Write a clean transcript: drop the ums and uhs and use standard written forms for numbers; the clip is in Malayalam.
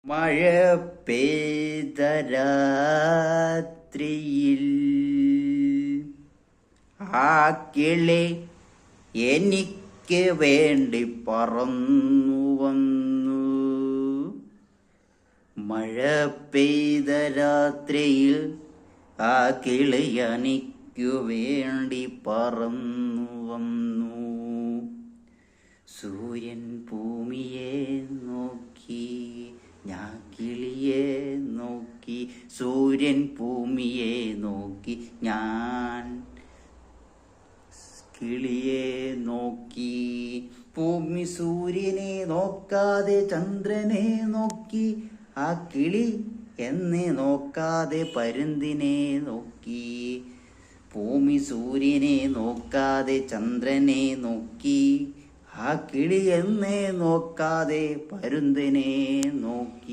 മഴ പെയ്ത രാത്രിയിൽ ആ കിളി എനിക്ക് വേണ്ടി പറന്നു വന്നു. മഴ പെയ്ത രാത്രിയിൽ ആ കിളി എനിക്കു വേണ്ടി പറന്നു വന്നു. സൂര്യൻ ഭൂമിയെ നോക്കി, ഞാൻ കിളിയെ നോക്കി. സൂര്യൻ ഭൂമിയെ നോക്കി, ഞാൻ കിളിയെ നോക്കി. ഭൂമി സൂര്യനെ നോക്കാതെ ചന്ദ്രനെ നോക്കി. ആ കിളി എന്നെ നോക്കാതെ പരുന്തിനെ നോക്കി. ഭൂമി സൂര്യനെ നോക്കാതെ ചന്ദ്രനെ നോക്കി. ആ കിളി എന്നെ നോക്കാതെ പരുന്തിനെ നോക്കി.